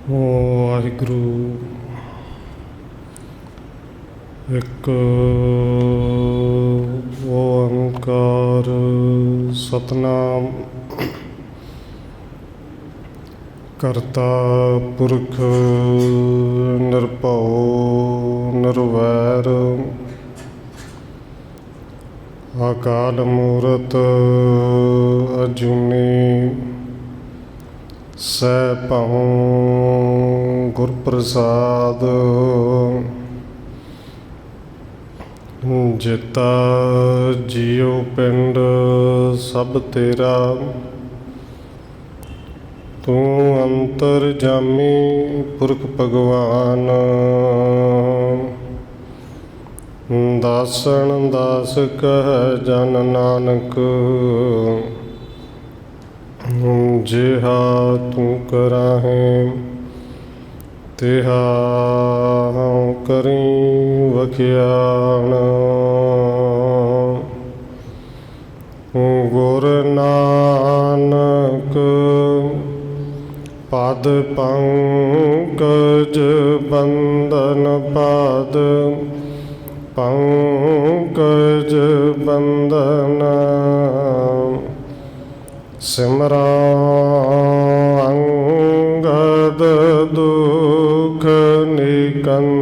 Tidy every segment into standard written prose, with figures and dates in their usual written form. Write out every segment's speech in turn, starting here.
ਵਾਹਿਗੁਰੂ। ਇੱਕ ਓੰਕਾਰ ਸਤਿਨਾਮ ਕਰਤਾ ਪੁਰਖ ਨਿਰਭਉ ਨਿਰਵੈਰ ਅਕਾਲ ਮੂਰਤ ਅਜੂਨੀ ਸੈਭੰ ਗੁਰ ਪ੍ਰਸਾਦ। ਜਿਤਾ ਜੀਉ ਪਿੰਡ ਸਭ ਤੇਰਾ, ਤੂੰ ਅੰਤਰਜਾਮੀ ਪੁਰਖ ਭਗਵਾਨ। ਦਾਸਨ ਦਾਸ ਕਹਿ ਜਨ ਨਾਨਕ, ਜਿਹਾ ਤੂੰ ਕਰਾਹੇ ਤਿਹਾ ਕਰੀ ਵਖਿਆਣ। ਗੁਰ ਨਾਨਕ ਪਦ ਪੰਕਜ ਬੰਦਨ, ਪਦ ਪੰਕਜ ਬੰਦਨ। ਸਿਮਰਾ ਅੰਗਦ ਦੁਖ ਨਿਕੰਦਨ।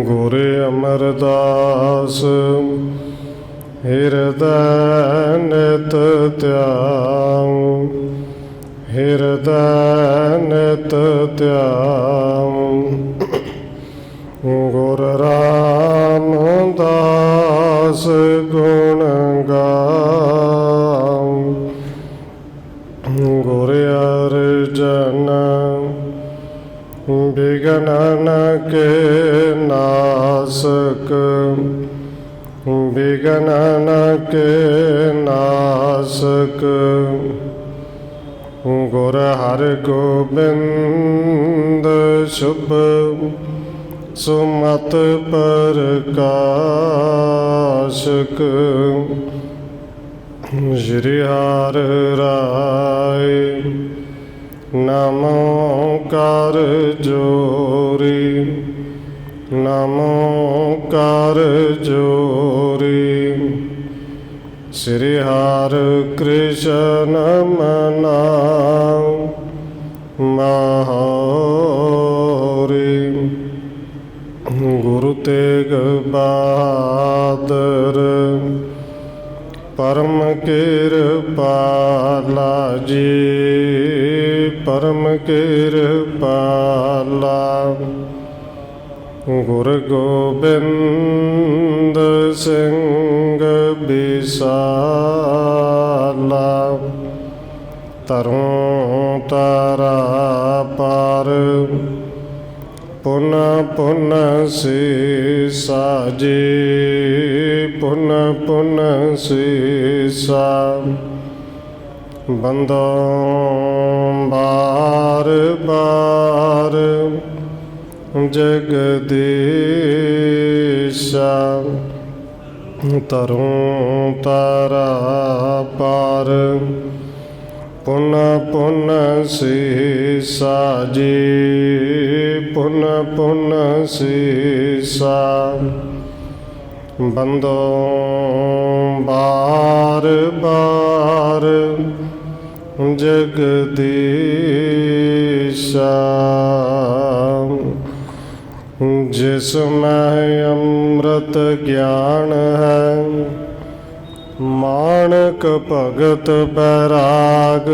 ਗੁਰ ਅਮਰਦਾਸ ਹਿਰਦੈ ਨਿਤ ਧਿਆਉ, ਹਿਰਦੈ ਨਿਤ ਧਿਆਉ। ਗੁਰ ਰਾਮਦਾਸ ਗੁਣ ਗਾਉ, ਗੁਰ ਅਰਜਨ ਬਿਘਨ ਕੇ ਨਾਸਕ, ਬਿਘਨ ਕੇ ਨਾਸਕ। ਗੁਰ ਹਰਗੋਬਿੰਦ ਸ਼ੁਭ ਸੁਮਤ ਪ੍ਰਕਾਸ਼ਕ। ਸ਼੍ਰੀ ਹਰਿ ਰਾਇ ਨਮੋ ਕਰ ਜੋਰੀ, ਨਮੋ ਕਰ ਜੋਰੀ। ਸ਼੍ਰੀ ਹਰਿ ਕ੍ਰਿਸ਼ਨ ਮਨਾਉ ਮਹਾਰੀ। ਗੁਰੂ ਤੇਗ ਬਹਾਦਰ ਪਰਮ ਕਿਰਪਾਲਾ ਜੀ, ਪਰਮ ਕਿਰਪਾਲਾ। ਗੁਰ ਗੋਬਿੰਦ ਸਿੰਘ ਬਿਸਾਲਾ, ਤਰੋਂ ਤਾਰਾ ਪਾਰ ਪੁਨ ਪੁਨ ਸੀਸਾ ਜੀ, ਪੁਨ ਪੁਨ ਸੀਸਾ। ਬੰਦੋਂ ਬਾਰ ਬਾਰ ਜਗਦੀਸ਼ਾ, ਤਰੋਂ ਤਾਰਾ ਪਾਰ ਪੁਨ ਪੁਨ ਸੀਸਾ ਜੀ, ਪੁਨ ਪੁਨ ਸੀਸਾ। ਬੰਦੋਂ ਬਾਰ ਬਾਰ ਜਗਦੀਸ਼ਾ। ਜਿਸ ਮੈਂ ਅੰਮ੍ਰਿਤ ਗਿਆਨ ਹੈ, ਮਾਣਕ ਭਗਤ ਬੈਰਾਗ।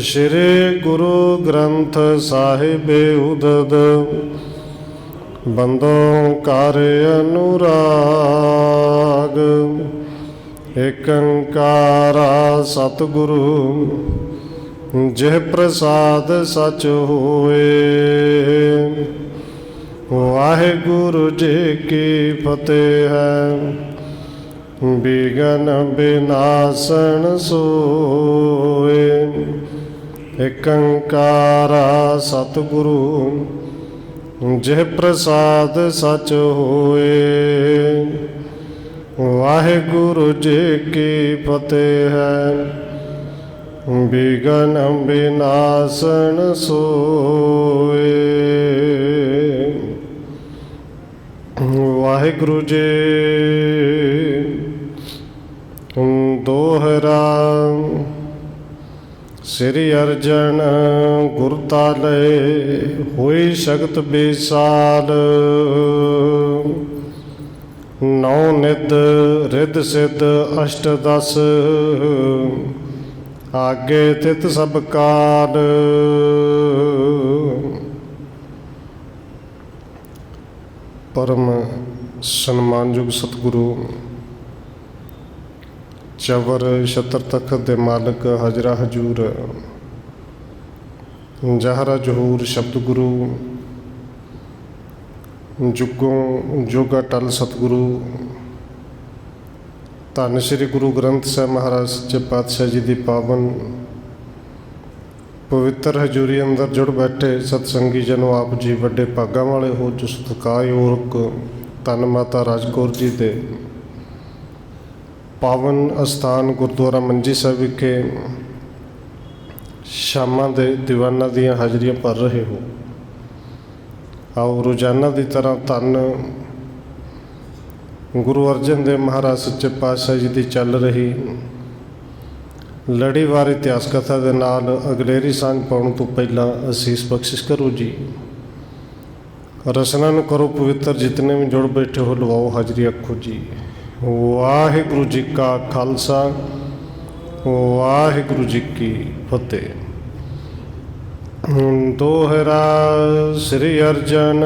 ਸ਼੍ਰੀ ਗੁਰੂ ਗ੍ਰੰਥ ਸਾਹਿਬ ਉਦਦ, ਬੰਦੋਂ ਕਰ ਅਨੁਰਾਗ। ਏਕ ਓੰਕਾਰਾ ਸਤਿਗੁਰੂ, ਜਿਹ ਪ੍ਰਸਾਦ ਸਚ ਹੋਏ। ਵਾਹਿਗੁਰੂ ਜੀ ਕੀ ਫਤਿਹ ਹੈ, ਬਿਘਨ ਬਿਨਾਸਨ ਸੋਏ। ਏਕ ਓੰਕਾਰਾ ਸਤਿਗੁਰੂ, ਜਿਹ ਪ੍ਰਸਾਦ ਸਚ ਹੋਏ। ਵਾਹਿਗੁਰੂ ਜੀ ਕੀ ਫਤਿਹ ਹੈ। ਬਿਗਨ ਬਿਨਾਸਨ ਸੋਏ। ਵਾਹਿਗੁਰੂ ਜੀ ਦੋਹਰਾ। ਸ੍ਰੀ ਅਰਜਨ ਗੁਰ ਤਾਲੇ ਹੋਈ ਸ਼ਗਤ ਬੇਸਾਲ। ਨੌ ਨਿਧ ਰਿੱਧ ਸਿੱਧ ਅਸ਼ਟ ਦਸ ਆਗੇ ਤਿਤ ਸਭ ਕਾਲ। ਪਰਮ ਸਨਮਾਨਯੋਗ ਸਤਿਗੁਰੂ ਚਵਰ ਛਤਰ ਤਖਤ ਦੇ ਮਾਲਕ ਹਾਜ਼ਰਾ ਹਜੂਰ ਜਹਰਾ ਜਹੂਰ ਸ਼ਬਦ ਗੁਰੂ ਜੁਗੋਂ ਜੋਗਾ ਟਲ ਸਤਿਗੁਰੂ ਧੰਨ ਸ਼੍ਰੀ ਗੁਰੂ ਗ੍ਰੰਥ ਸਾਹਿਬ ਮਹਾਰਾਜ ਸੱਚੇ ਪਾਤਸ਼ਾਹ ਜੀ ਦੀ ਪਾਵਨ ਪਵਿੱਤਰ ਹਜ਼ੂਰੀ ਅੰਦਰ ਜੁੜ ਬੈਠੇ ਸਤਸੰਗੀ ਜਨੋ, ਆਪ ਜੀ ਵੱਡੇ ਭਾਗਾਂ ਵਾਲੇ ਹੋ ਜੋ ਸਤਿਕਾਰਯੋਗ ਧੰਨ ਮਾਤਾ ਰਾਜਕੌਰ ਜੀ ਦੇ ਪਾਵਨ ਅਸਥਾਨ ਗੁਰਦੁਆਰਾ ਮੰਜੀ ਸਾਹਿਬ ਵਿਖੇ ਸ਼ਾਮਾਂ ਦੇ ਦੀਵਾਨਾਂ ਦੀਆਂ ਹਾਜ਼ਰੀਆਂ ਭਰ ਰਹੇ ਹੋ। ਆਓ ਰੋਜ਼ਾਨਾ ਦੀ ਤਰ੍ਹਾਂ ਧੰਨ ਗੁਰੂ ਅਰਜਨ ਦੇਵ ਮਹਾਰਾਜ ਸੱਚੇ ਪਾਤਸ਼ਾਹ ਜੀ ਦੀ ਚੱਲ ਰਹੀ ਲੜੀਵਾਰ ਇਤਿਹਾਸ ਕਥਾ ਦੇ ਨਾਲ ਅਗਲੇਰੀ ਸਾਂਝ ਪਾਉਣ ਤੋਂ ਪਹਿਲਾਂ ਅਸੀਸ ਬਖਸ਼ਿਸ਼ ਕਰੋ ਜੀ। ਰਸਨਾ ਨੂੰ ਕਰੋ ਪਵਿੱਤਰ, ਜਿਤਨੇ ਵੀ ਜੁੜ ਬੈਠੇ ਹੋ ਲਵਾਓ ਹਾਜ਼ਰੀ ਆਖੋ ਜੀ। ਵਾਹਿਗੁਰੂ ਜੀ ਕਾ ਖਾਲਸਾ, ਵਾਹਿਗੁਰੂ ਜੀ ਕੀ ਫਤਿਹ। ਦੋਹਰਾ। ਸ੍ਰੀ ਅਰਜਨ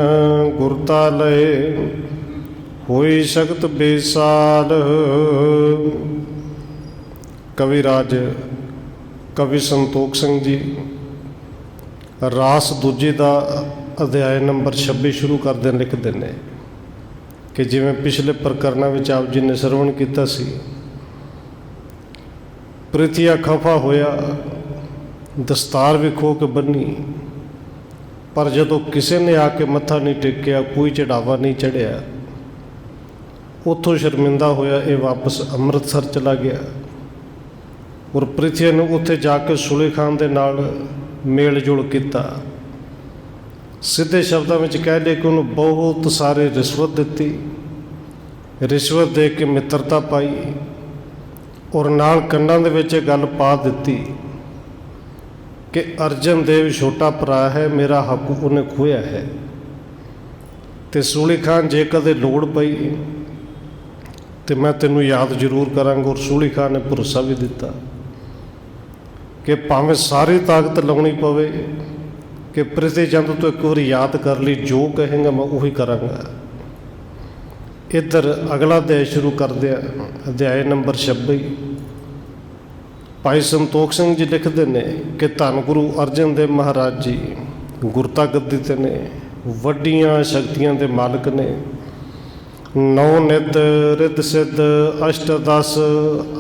ਗੁਰ ਤਾਲੇ ਹੋਈ ਸ਼ਗਤ ਬੇਸਾਲ। ਕਵੀ ਰਾਜ ਕਵੀ ਸੰਤੋਖ ਸਿੰਘ ਜੀ ਰਾਸ ਦੂਜੇ ਦਾ ਅਧਿਆਇ ਨੰਬਰ 26 ਸ਼ੁਰੂ ਕਰਦੇ ਲਿਖਦੇ ਨੇ ਕਿ ਜਿਵੇਂ ਪਿਛਲੇ ਪ੍ਰਕਰਨਾਂ ਵਿੱਚ ਆਪ ਜੀ ਨੇ ਸਰਵਣ ਕੀਤਾ ਸੀ, ਪ੍ਰੀਤੀਆ ਖਫਾ ਹੋਇਆ, ਦਸਤਾਰ ਵੀ ਖੋ ਕੇ ਬੰਨੀ, ਪਰ ਜਦੋਂ ਕਿਸੇ ਨੇ ਆ ਕੇ ਮੱਥਾ ਨਹੀਂ ਟੇਕਿਆ, ਕੋਈ ਚੜਾਵਾ ਨਹੀਂ ਚੜ੍ਹਿਆ, ਉੱਥੋਂ ਸ਼ਰਮਿੰਦਾ ਹੋਇਆ ਇਹ ਵਾਪਸ ਅੰਮ੍ਰਿਤਸਰ ਚਲਾ ਗਿਆ। ਔਰ ਪ੍ਰੀਤੀਆ ਨੂੰ ਉੱਥੇ ਜਾ ਕੇ ਸੁਲੇ ਖਾਨ ਦੇ ਨਾਲ ਮੇਲ ਜੋਲ ਕੀਤਾ। ਸਿੱਧੇ ਸ਼ਬਦਾਂ ਵਿੱਚ ਕਹਿ ਲਏ ਕਿ ਉਹਨੂੰ ਬਹੁਤ ਸਾਰੇ ਰਿਸ਼ਵਤ ਦਿੱਤੀ, ਰਿਸ਼ਵਤ ਦੇ ਕੇ ਮਿੱਤਰਤਾ ਪਾਈ ਔਰ ਨਾਲ ਕੰਨਾਂ ਦੇ ਵਿੱਚ ਇਹ ਗੱਲ ਪਾ ਦਿੱਤੀ ਕਿ ਅਰਜਨ ਦੇਵ ਛੋਟਾ ਭਰਾ ਹੈ, ਮੇਰਾ ਹੱਕ ਉਹਨੇ ਖੋਹਿਆ ਹੈ ਅਤੇ ਸੂਲੀ ਖਾਨ ਜੇ ਕਦੇ ਲੋੜ ਪਈ ਤੇ ਮੈਂ ਤੈਨੂੰ ਯਾਦ ਜ਼ਰੂਰ ਕਰਾਂਗਾ। ਔਰ ਸੂਲੀ ਖਾਨ ਨੇ ਭਰੋਸਾ ਵੀ ਦਿੱਤਾ ਕਿ ਭਾਵੇਂ ਸਾਰੀ ਤਾਕਤ ਲਾਉਣੀ ਪਵੇ ਕਿ ਪ੍ਰੀਤੀ ਚੰਦ ਤੋਂ ਇੱਕ ਵਾਰੀ ਯਾਦ ਕਰ ਲਈ, ਜੋ ਕਹੇਗਾ ਮੈਂ ਉਹੀ ਕਰਾਂਗਾ। ਇੱਧਰ ਅਗਲਾ ਅਧਿਆਇ ਸ਼ੁਰੂ ਕਰਦੇ ਆ, ਅਧਿਆਇ ਨੰਬਰ 26। ਭਾਈ ਸੰਤੋਖ ਸਿੰਘ ਜੀ ਲਿਖਦੇ ਨੇ ਕਿ ਧੰਨ ਗੁਰੂ ਅਰਜਨ ਦੇਵ ਮਹਾਰਾਜ ਜੀ ਗੁਰਤਾ ਗੱਦੀ 'ਤੇ ਨੇ, ਵੱਡੀਆਂ ਸ਼ਕਤੀਆਂ ਦੇ ਮਾਲਕ ਨੇ। ਨੌ ਨਿਧ ਰਿੱਧ ਸਿੱਧ ਅਸ਼ਟ ਦਸ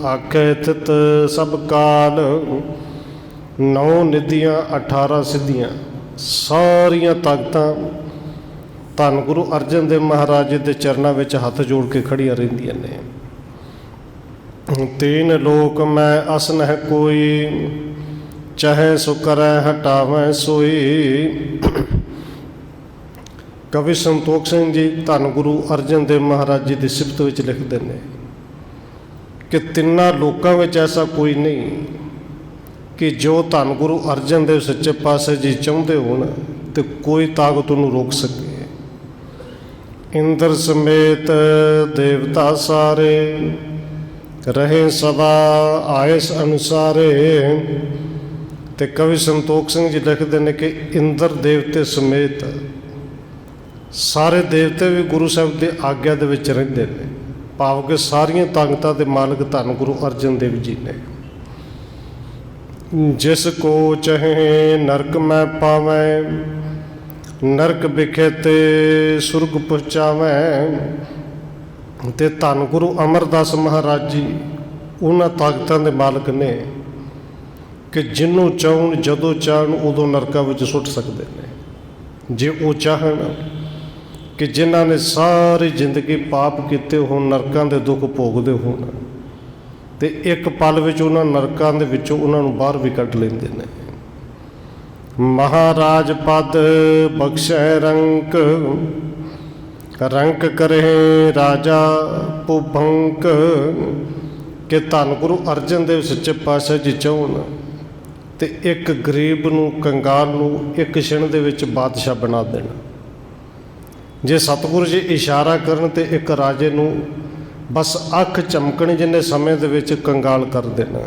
ਆਖੇ ਥਿਤ ਸਭ ਕਾਲ। ਨੌ ਨਿਧੀਆਂ 18 ਸਿੱਧੀਆਂ, ਸਾਰੀਆਂ ਤਾਕਤਾਂ ਧੰਨ ਗੁਰੂ ਅਰਜਨ ਦੇਵ ਮਹਾਰਾਜ ਦੇ ਚਰਨਾਂ ਵਿੱਚ ਹੱਥ ਜੋੜ ਕੇ ਖੜੀਆਂ ਰਹਿੰਦੀਆਂ ਨੇ। ਤੀਨ ਲੋਕ ਮੈਂ ਅਸ ਨਹਿ ਕੋਈ, ਚਾਹੇ ਸੋ ਕਰੈ ਹਟਾਵੈ ਸੋਈ। ਕਵੀ ਸੰਤੋਖ ਸਿੰਘ ਜੀ ਧੰਨ ਗੁਰੂ ਅਰਜਨ ਦੇਵ ਮਹਾਰਾਜ ਜੀ ਦੀ ਸਿਫਤ ਵਿੱਚ ਲਿਖਦੇ ਨੇ ਕਿ ਤਿੰਨਾਂ ਲੋਕਾਂ ਵਿੱਚ ਐਸਾ ਕੋਈ ਨਹੀਂ ਕਿ ਜੋ ਧੰਨ ਗੁਰੂ ਅਰਜਨ ਦੇਵ ਸੱਚੇ ਪਾਤਸ਼ਾਹ ਜੀ ਚਾਹੁੰਦੇ ਹੋਣ ਤੇ ਕੋਈ ਤਾਕਤ ਉਹਨੂੰ ਰੋਕ ਸਕੇ। ਇੰਦਰ ਸਮੇਤ ਦੇਵਤਾ ਸਾਰੇ, ਰਹੇ ਸਦਾ ਆਇਸ ਅਨੁਸਾਰੇ। ਤੇ ਕਵੀ ਸੰਤੋਖ ਸਿੰਘ ਜੀ ਲਿਖਦੇ ਨੇ ਕਿ ਇੰਦਰ ਦੇਵਤੇ ਸਮੇਤ ਸਾਰੇ ਦੇਵਤੇ ਵੀ ਗੁਰੂ ਸਾਹਿਬ ਦੀ ਆਗਿਆ ਦੇ ਵਿੱਚ ਰਹਿੰਦੇ ਨੇ, ਭਾਵ ਕਿ ਸਾਰੀਆਂ ਤਾਕਤਾਂ ਦੇ ਮਾਲਕ ਧੰਨ ਗੁਰੂ ਅਰਜਨ ਦੇਵ ਜੀ ਨੇ। ਜਿਸ ਕੋ ਚਹੇ ਨਰਕ ਮੈਂ ਪਾਵੈ, ਨਰਕ ਵਿਖੇ ਤੇ ਸੁਰਗ ਪਹੁੰਚਾਵੈ। ਤੇ ਧੰਨ ਗੁਰੂ ਅਮਰਦਾਸ ਮਹਾਰਾਜ ਜੀ ਉਹਨਾਂ ਤਾਕਤਾਂ ਦੇ ਮਾਲਕ ਨੇ ਕਿ ਜਿਹਨੂੰ ਚਾਹੁਣ ਜਦੋਂ ਚਾਹਣ ਉਦੋਂ ਨਰਕਾਂ ਵਿੱਚ ਸੁੱਟ ਸਕਦੇ ਨੇ। ਜੇ ਉਹ ਚਾਹਣ कि जिन्हां ने सारी जिंदगी पाप किते होण, नरकां दे दुख भोगदे होण, ते एक पल विच उन्हां नरकां दे विचों उन्हां नूं बाहर भी कढ लैंदे ने। महाराज पद बख्शै रंक, रंक करे राजा भुभंक। कि धन गुरु अर्जन देव सच्चे पातशाह जी चाहण ते एक गरीब नूं, कंगाल नूं एक क्षण दे विच बादशाह बना देण। जे सतगुरु जी इशारा करन ते एक राजे नूं बस अख झमकण जिन्ने समय दे विच कंगाल कर देना।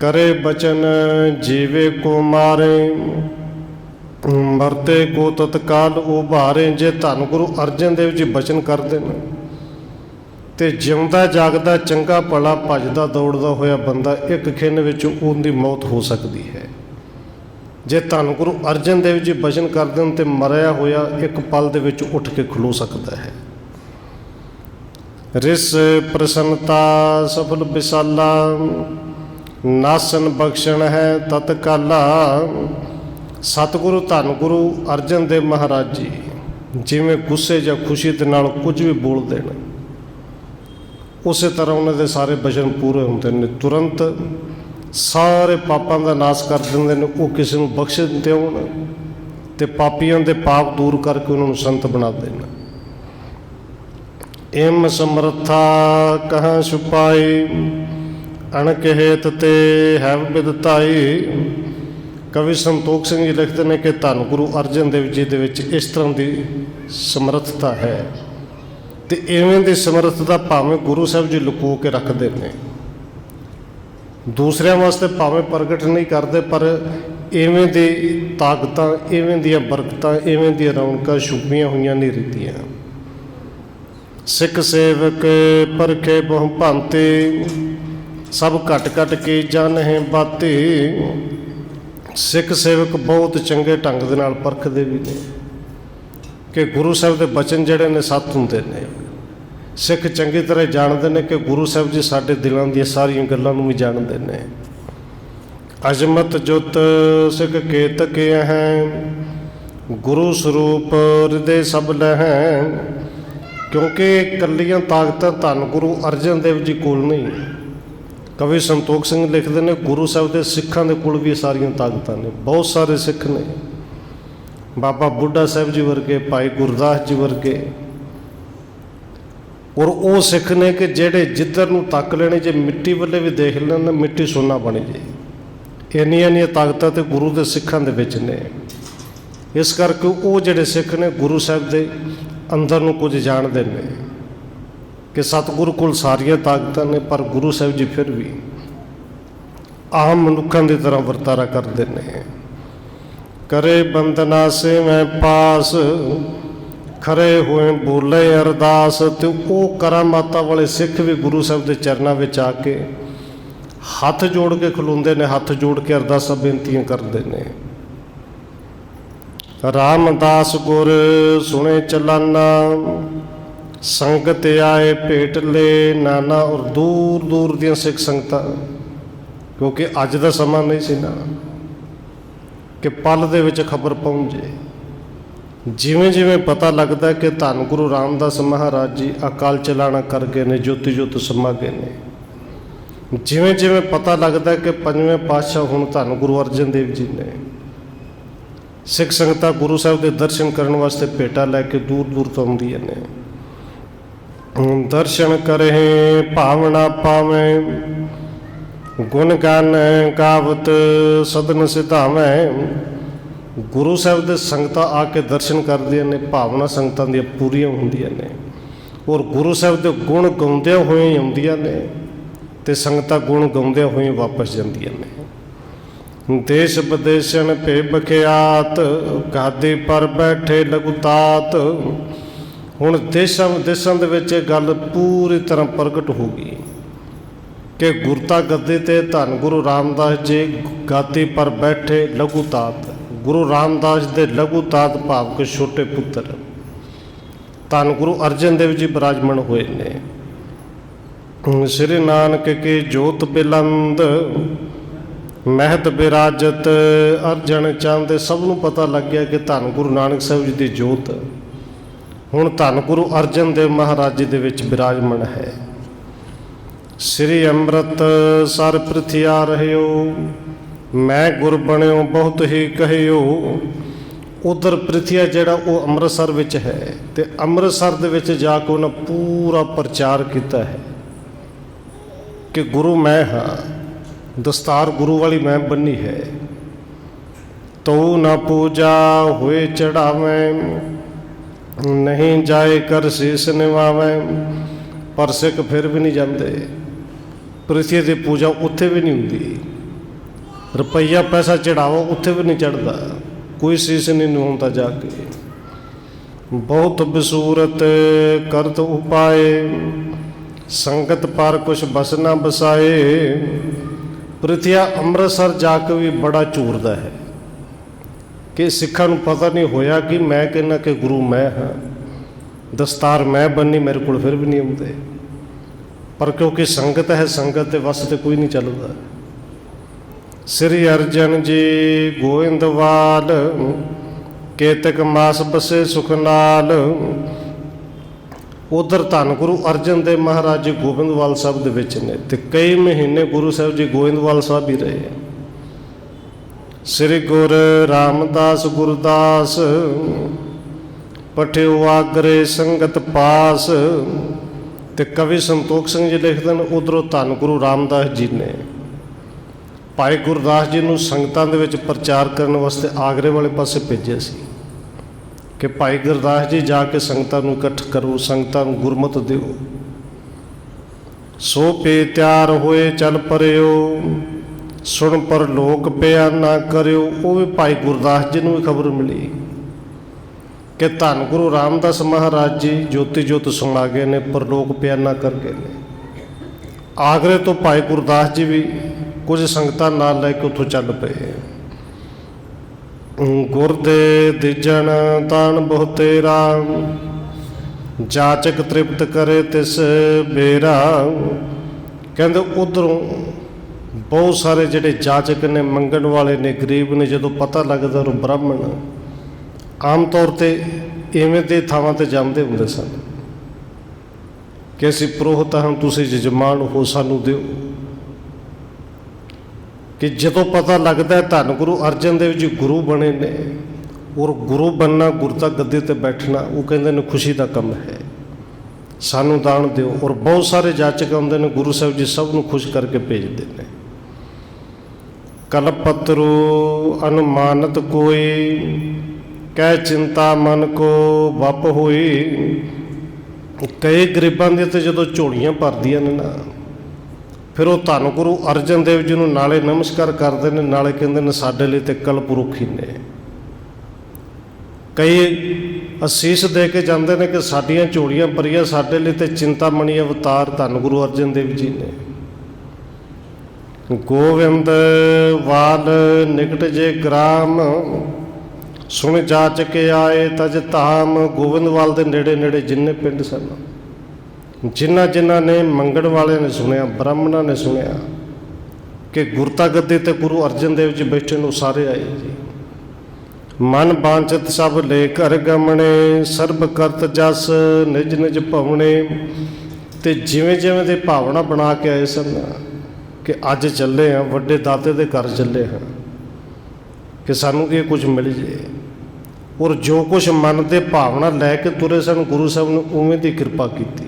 करे बचन जीवे को मारे, मरते को तत्काल उभारे। जे धन गुरु अर्जन देव जी बचन कर देन ते जिउंदा जागदा चंगा भला भजदा दौड़दा होया बंदा एक खिन विच उनदी मौत हो सकती है। जे धन गुरु अर्जन देव जी बचन कर देन ते मरिया होया एक पल दे विच उठ के खलो सकता है। रिस प्रसन्नता सफल विसाला, नासन बख्शण है तत्काला। सतगुरु धन गुरु अर्जन देव महाराज जी जिवें गुस्से या खुशी दे नाल कुछ भी बोल देण, उस तरह उन्होंने सारे बचन पूरे होंदे ने। तुरंत सारे पापां दा नाश कर दिंदे ने। वो किसी नूं बख्श दिंदे होण ते पापियां दे पाप दूर करके उन्होंने संत बना देना। एम समर्था कहाँ छुपाई, अणकहेत ते है विदताई। कवि संतोख सिंह जी लिखते हैं कि धन गुरु अर्जन देव जी दे विच इस तरह की समर्थता है ते इवें दी समर्थता भावें गुरु साहब जी लुको के रखते हैं, दूसरियां वास्ते भावें प्रगट नहीं करते, पर इवें दी ताकतां, इवें दियां बरकतां, इवें दियां रौनकां छुपियां हुई नहीं रहतियां। सिख सेवक परखे बहु भांति, सब घट घट के जन है बाती। सिख सेवक बहुत चंगे ढंग दे नाल परखदे भी ने कि गुरु साहब के बचन जड़े ने सत्य हुंदे ने। सिख चंगी तरह जानते हैं कि गुरु साहब जी साडे दिलों दी सारियां गल्लां नूं भी जानते हैं। अजमत जुत सिख केत के हैं, गुरु स्वरूप हृदय सब लहैं। क्योंकि कलियां ताकतां धन गुरु अर्जन देव जी कोल नहीं। कवि संतोख सिंह लिखते हैं गुरु साहब के सिखां दे कोल भी सारियां ताकतां ने। बहुत सारे सिख ने, बाबा बुढ़ा साहब जी वर्गे, भाई गुरदास जी वर्गे, और वो सिख ने कि जेड़े जिधर नूं तक लेने, जे मिट्टी वाले भी देख लेना मिट्टी सोना बन जाए। इन्नियां ताकतां ते गुरु के सिखां दे विच ने। इस करके वो जेड़े सिख ने गुरु साहब के अंदर नूं कुछ जानते हैं कि सतगुरु कोल सारियां ताकतां ने, पर गुरु साहब जी फिर भी आम मनुखां की तरह वरतारा करते हैं। करे बंदना से मैं पास, खरे हुए बोले अरदास। तो वो करामाता वाले सिख भी गुरु साहब के चरणों में आके हथ जोड़ के खलोंदे ने, हथ जोड़ के अरदासां बेनतियां करते हैं। रामदास गुर सुने चलाना, संगत आए भेट ले नाना। और दूर दूर दियां सिख संगतां, क्योंकि अज दा समा नहीं सी ना कि पल दे विच खबर पहुँच जाए। जिवें जिवें पता लगता है कि धन गुरु रामदास महाराज जी अकाल चलाना कर गए ने, ज्योति ज्योत समा गए ने, जिवें जिवें पता लगता है कि पंजवें पातशाह हुण धन गुरु अर्जन देव जी ने, सिख संगतां गुरु साहब के दर्शन करने वास्ते भेटा लैके दूर दूर तो आउंदियां ने। दर्शन करे भावना पावें, गुण गान गावत सदन सिधावें। गुरु साहब के संगतां आके दर्शन करदियां ने, भावना संगतां दी पूरियां हुंदियां ने, और गुरु साहब के गुण गाउंदियां होए आउंदियां ने ते संगतां गुण गाउंदियां होए वापस जांदियां ने। देश विदेशन भे बखियात, गादी पर बैठे लघुतात। हुण देशां विदेशां दे विच गल पूरी तरह प्रगट हो गई कि गुरता गद्दी ते धन गुरु रामदास जी गादी पर बैठे लघुतात। गुरु रामदास दे लघुतात भाव के छोटे पुत्र धन गुरु अर्जन देव जी विराजमान हुए ने। श्री नानक की जोत बिलंद, महत विराजत अर्जन चंद। सब नूं पता लग गया कि धन गुरु नानक साहब जी की जोत ਹੁਣ ਧੰਨ ਗੁਰੂ ਅਰਜਨ ਦੇਵ ਮਹਾਰਾਜ ਜੀ ਦੇ ਵਿੱਚ ਬਿਰਾਜਮਾਨ ਹੈ। ਸ੍ਰੀ ਅੰਮ੍ਰਿਤ ਸਰ ਪ੍ਰਿਥਿਆ ਰਹਿਓ, ਮੈਂ ਗੁਰ ਬਣਿਓ ਬਹੁਤ ਹੀ ਕਹਿਓ। ਉਧਰ ਪ੍ਰਿਥਿਆ ਜਿਹੜਾ ਉਹ ਅੰਮ੍ਰਿਤਸਰ ਵਿੱਚ ਹੈ, ਤੇ ਅੰਮ੍ਰਿਤਸਰ ਦੇ ਵਿੱਚ ਜਾ ਕੇ ਉਹਨਾਂ ਪੂਰਾ ਪ੍ਰਚਾਰ ਕੀਤਾ ਹੈ ਕਿ ਗੁਰੂ ਮੈਂ ਹਾਂ, ਦਸਤਾਰ ਗੁਰੂ ਵਾਲੀ ਮੈਂ ਬੰਨੀ ਹੈ। ਤੂੰ ਨਾ ਪੂਜਾ ਹੋਏ ਚੜਾਵੇਂ, ਨਹੀਂ ਜਾਏ ਕਰ ਸੀਸ ਨਿਵਾਵੇਂ। ਪਰ ਸਿੱਖ ਫਿਰ ਵੀ ਨਹੀਂ ਜਾਂਦੇ। ਪ੍ਰਿਥਿਆ ਦੀ ਪੂਜਾ ਉੱਥੇ ਵੀ ਨਹੀਂ ਹੁੰਦੀ, ਰੁਪਈਆ ਪੈਸਾ ਚੜਾਵੋ ਉੱਥੇ ਵੀ ਨਹੀਂ ਚੜ੍ਹਦਾ, ਕੋਈ ਸੀਸ ਨਹੀਂ ਨਿਵਾਉਂਦਾ ਜਾ ਕੇ। ਬਹੁਤ ਬਸੂਰਤ ਕਰਤ ਉਪਾਏ, ਸੰਗਤ ਪਰ ਕੁਛ ਬਸ ਨਾ ਬਸਾਏ। ਪ੍ਰਿਥਿਆ ਅੰਮ੍ਰਿਤਸਰ ਜਾ ਕੇ ਵੀ ਬੜਾ ਝੂਰਦਾ ਹੈ ਕਿ ਸਿੱਖਾਂ ਨੂੰ ਪਤਾ ਨਹੀਂ ਹੋਇਆ ਕਿ ਮੈਂ ਕਹਿੰਦਾ ਕਿ ਗੁਰੂ ਮੈਂ ਹਾਂ, ਦਸਤਾਰ ਮੈਂ ਬੰਨੀ, ਮੇਰੇ ਕੋਲ ਫਿਰ ਵੀ ਨਹੀਂ ਆਉਂਦੇ। ਪਰ ਕਿਉਂਕਿ ਸੰਗਤ ਹੈ, ਸੰਗਤ ਦੇ ਵੱਸ 'ਤੇ ਕੋਈ ਨਹੀਂ ਚੱਲਦਾ। ਸ੍ਰੀ ਅਰਜਨ ਜੀ ਗੋਇੰਦਵਾਲ, ਕੇਤਕ ਮਾਸ ਬਸੇ ਸੁਖ ਨਾਲ। ਉਧਰ ਧੰਨ ਗੁਰੂ ਅਰਜਨ ਦੇਵ ਮਹਾਰਾਜ ਜੀ ਗੋਬਿੰਦਵਾਲ ਸਾਹਿਬ ਦੇ ਵਿੱਚ ਨੇ, ਤੇ ਕਈ ਮਹੀਨੇ ਗੁਰੂ ਸਾਹਿਬ ਜੀ ਗੋਇੰਦਵਾਲ ਸਾਹਿਬ ਹੀ ਰਹੇ। ਸ੍ਰੀ ਗੁਰ ਰਾਮਦਾਸ ਗੁਰਦਾਸ, ਪਠਿਓ ਆਗਰੇ ਸੰਗਤ ਪਾਸ। ਤੇ ਕਵੀ ਸੰਤੋਖ ਸਿੰਘ ਜੀ ਲਿਖਦੇ ਨੇ, ਉਧਰੋਂ ਧੰਨ ਗੁਰੂ ਰਾਮਦਾਸ ਜੀ ਨੇ ਭਾਈ ਗੁਰਦਾਸ ਜੀ ਨੂੰ ਸੰਗਤਾਂ ਦੇ ਵਿੱਚ ਪ੍ਰਚਾਰ ਕਰਨ ਵਾਸਤੇ ਆਗਰੇ ਵਾਲੇ ਪਾਸੇ ਭੇਜਿਆ ਸੀ ਕਿ ਭਾਈ ਗੁਰਦਾਸ ਜੀ ਜਾ ਕੇ ਸੰਗਤਾਂ ਨੂੰ ਇਕੱਠ ਕਰੋ, ਸੰਗਤਾਂ ਨੂੰ ਗੁਰਮਤਿ ਦਿਓ। ਸੋ ਪੇ ਤਿਆਰ ਹੋਏ ਚੱਲ ਪਰਿਓ, ਸੁਣ ਪਰ ਲੋਕ ਪਿਆ ਨਾ ਕਰਿਓ। ਉਹ ਵੀ ਭਾਈ ਗੁਰਦਾਸ ਜੀ ਨੂੰ ਵੀ ਖਬਰ ਮਿਲੀ ਕਿ ਧੰਨ ਗੁਰੂ ਰਾਮਦਾਸ ਮਹਾਰਾਜ ਜੀ ਜੋਤੀ ਜੋਤ ਸਮਾ ਗਏ ਨੇ, ਪਰ ਲੋਕ ਪਿਆ ਨਾ ਕਰ ਗਏ ਨੇ। ਆਗਰੇ ਤੋਂ ਭਾਈ ਗੁਰਦਾਸ ਜੀ ਵੀ ਕੁਝ ਸੰਗਤਾਂ ਨਾਲ ਲੈ ਕੇ ਉੱਥੋਂ ਚੱਲ ਪਏ। ਗੁਰ ਦੇ ਦੀਜਣ ਤਾਣ ਬਹੁਤੇਰਾ, ਜਾਚਕ ਤ੍ਰਿਪਤ ਕਰੇ ਤਿਸ ਬੇਰਾ। ਕਹਿੰਦੇ ਉਧਰੋਂ ਬਹੁਤ ਸਾਰੇ ਜਿਹੜੇ ਜਾਚਕ ਨੇ, ਮੰਗਣ ਵਾਲੇ ਨੇ, ਗਰੀਬ ਨੇ, ਜਦੋਂ ਪਤਾ ਲੱਗਦਾ ਉਹ ਬ੍ਰਾਹਮਣ ਆਮ ਤੌਰ 'ਤੇ ਇਵੇਂ ਦੇ ਥਾਵਾਂ 'ਤੇ ਜਾਂਦੇ ਹੁੰਦੇ ਸਨ ਕਿ ਅਸੀਂ ਪੁਰੋਹਿਤ ਹਾਂ, ਤੁਸੀਂ ਜਜਮਾਨ ਹੋ, ਸਾਨੂੰ ਦਿਓ। ਕਿ ਜਦੋਂ ਪਤਾ ਲੱਗਦਾ ਧੰਨ ਗੁਰੂ ਅਰਜਨ ਦੇਵ ਜੀ ਗੁਰੂ ਬਣੇ ਨੇ, ਔਰ ਗੁਰੂ ਬਣਨਾ, ਗੁਰਤਾ ਗੱਦੀ 'ਤੇ ਬੈਠਣਾ, ਉਹ ਕਹਿੰਦੇ ਨੇ ਖੁਸ਼ੀ ਦਾ ਕੰਮ ਹੈ, ਸਾਨੂੰ ਦਾਨ ਦਿਓ। ਔਰ ਬਹੁਤ ਸਾਰੇ ਜਾਚਕ ਆਉਂਦੇ ਨੇ, ਗੁਰੂ ਸਾਹਿਬ ਜੀ ਸਭ ਨੂੰ ਖੁਸ਼ ਕਰਕੇ ਭੇਜਦੇ ਨੇ। ਕਲਪਤਰੂ ਅਨੁਮਾਨਤ ਕੋਈ, ਕਹਿ ਚਿੰਤਾ ਮਨ ਕੋ ਵਪ ਹੋਈ। ਕਈ ਗਰੀਬਾਂ ਦੀਆਂ ਤੇ ਜਦੋਂ ਝੋਲੀਆਂ ਭਰਦੀਆਂ ਨੇ ਨਾ, ਫਿਰ ਉਹ ਧੰਨ ਗੁਰੂ ਅਰਜਨ ਦੇਵ ਜੀ ਨੂੰ ਨਾਲੇ ਨਮਸਕਾਰ ਕਰਦੇ ਨੇ, ਨਾਲੇ ਕਹਿੰਦੇ ਨੇ ਸਾਡੇ ਲਈ ਤੇ ਕਲਪੁਰਖ ਹੀ ਨੇ। ਕਈ ਅਸੀਸ ਦੇ ਕੇ ਜਾਂਦੇ ਨੇ ਕਿ ਸਾਡੀਆਂ ਝੋਲੀਆਂ ਭਰੀਆਂ, ਸਾਡੇ ਲਈ ਤੇ ਚਿੰਤਾਮਣੀ ਅਵਤਾਰ ਧੰਨ ਗੁਰੂ ਅਰਜਨ ਦੇਵ ਜੀ ਨੇ। ਗੋਵਿੰਦ ਵਾਲ ਨਿਕਟ ਜੇ ਗ੍ਰਾਮ, ਸੁਣ ਜਾਚ ਕੇ ਆਏ ਤਜ ਧਾਮ। ਗੋਬਿੰਦਵਾਲ ਦੇ ਨੇੜੇ ਨੇੜੇ ਜਿੰਨੇ ਪਿੰਡ ਸਨ, ਜਿਨ੍ਹਾਂ ਨੇ ਮੰਗਣ ਵਾਲਿਆਂ ਨੇ ਸੁਣਿਆ, ਬ੍ਰਾਹਮਣਾਂ ਨੇ ਸੁਣਿਆ ਕਿ ਗੁਰਤਾ ਗੱਦੀ ਤੇ ਗੁਰੂ ਅਰਜਨ ਦੇਵ ਜੀ ਬੈਠੇ ਨੂੰ, ਸਾਰੇ ਆਏ ਜੀ। ਮਨ ਬਾਂਚਤ ਸਭ ਲੈ ਘਰ ਗਮਣੇ, ਸਰਬ ਕਰਤ ਜਸ ਨਿਜ ਨਿਜ ਭਵਣੇ। ਤੇ ਜਿਵੇਂ ਜਿਵੇਂ ਦੇ ਭਾਵਨਾ ਬਣਾ ਕੇ ਆਏ ਸਨ ਕਿ ਅੱਜ ਚੱਲੇ ਹਾਂ, ਵੱਡੇ ਦਾਤੇ ਦੇ ਘਰ ਚੱਲੇ ਹਾਂ ਕਿ ਸਾਨੂੰ ਇਹ ਕੁਝ ਮਿਲ ਜੇ। ਔਰ ਜੋ ਕੁਛ ਮਨ ਦੇ ਭਾਵਨਾ ਲੈ ਕੇ ਤੁਰੇ ਸਨ, ਗੁਰੂ ਸਾਹਿਬ ਨੇ ਉਵੇਂ ਦੀ ਕਿਰਪਾ ਕੀਤੀ।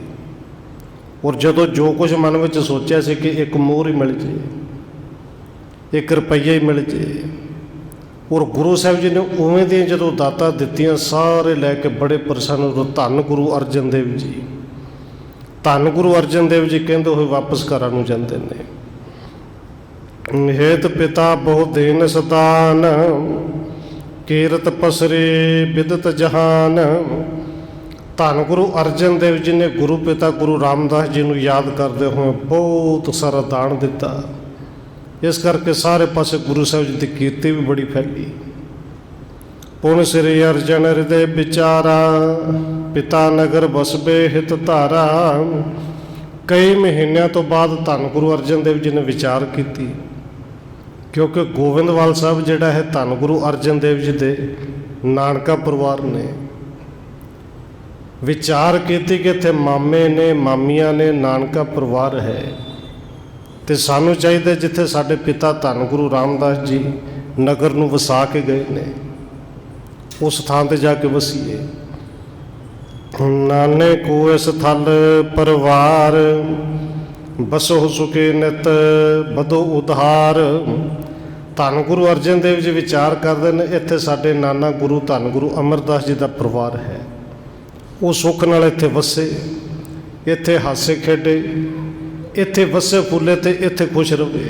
ਔਰ ਜਦੋਂ ਜੋ ਕੁਛ ਮਨ ਵਿੱਚ ਸੋਚਿਆ ਸੀ ਕਿ ਇੱਕ ਮੋਹਰ ਹੀ ਮਿਲ ਜੇ, ਇੱਕ ਰੁਪਈਆ ਹੀ ਮਿਲ ਜੇ, ਔਰ ਗੁਰੂ ਸਾਹਿਬ ਜੀ ਨੇ ਉਵੇਂ ਦੀਆਂ ਜਦੋਂ ਦਾਤਾਂ ਦਿੱਤੀਆਂ, ਸਾਰੇ ਲੈ ਕੇ ਬੜੇ ਪ੍ਰਸੰਨ। ਔਰ ਧੰਨ ਗੁਰੂ ਅਰਜਨ ਦੇਵ ਜੀ, ਧੰਨ ਗੁਰੂ ਅਰਜਨ ਦੇਵ ਜੀ ਕਹਿੰਦੇ ਹੋਏ ਵਾਪਸ ਘਰਾਂ ਨੂੰ ਜਾਂਦੇ ਨੇ। ਹੇਤ ਪਿਤਾ ਬਹੁ ਦੇਨ ਸਤਾਨ, ਕੀਰਤ ਪਸਰੇ ਬਿਦਤ ਜਹਾਨ। ਧੰਨ ਗੁਰੂ ਅਰਜਨ ਦੇਵ ਜੀ ਨੇ ਗੁਰੂ ਪਿਤਾ ਗੁਰੂ ਰਾਮਦਾਸ ਜੀ ਨੂੰ ਯਾਦ ਕਰਦੇ ਹੋਏ ਬਹੁਤ ਸਾਰਾ ਦਾਨ ਦਿੱਤਾ। ਇਸ ਕਰਕੇ ਸਾਰੇ ਪਾਸੇ ਗੁਰੂ ਸਾਹਿਬ ਜੀ ਦੀ ਕੀਰਤੀ ਵੀ ਬੜੀ ਫੈਲੀ। ਪੁਨ ਸ੍ਰੀ ਅਰਜਨ ਹਿਰਦੇ ਵਿਚਾਰਾ, ਪਿਤਾ ਨਗਰ ਵਸਬੇ ਹਿਤ ਧਾਰਾ। ਕਈ ਮਹੀਨਿਆਂ ਤੋਂ ਬਾਅਦ ਧੰਨ ਗੁਰੂ ਅਰਜਨ ਦੇਵ ਜੀ ਨੇ ਵਿਚਾਰ ਕੀਤੀ, ਕਿਉਂਕਿ ਗੋਬਿੰਦਵਾਲ ਸਾਹਿਬ ਜਿਹੜਾ ਹੈ ਧੰਨ ਗੁਰੂ ਅਰਜਨ ਦੇਵ ਜੀ ਦੇ ਨਾਨਕਾ ਪਰਿਵਾਰ ਨੇ। विचार कीती कि इत्थे मामे ने मामियां ने नानका परिवार है, तो सानू चाहिए जिथे साडे पिता धन गुरु रामदास जी नगर नूं वसा के गए ने उस थां ते जाके वसीए। नाने को इस थल परिवार बसो सुखे नित बदो उधार। धन गुरु अर्जन देव जी विचार करते हैं इत्थे साडे नाना गुरु धन गुरु अमरदास जी का परिवार है, वो सुख नाल इत्थे वसे, इत्थे हासे खेडे, इत्थे वसे फूले ते इत्थे खुश रहे।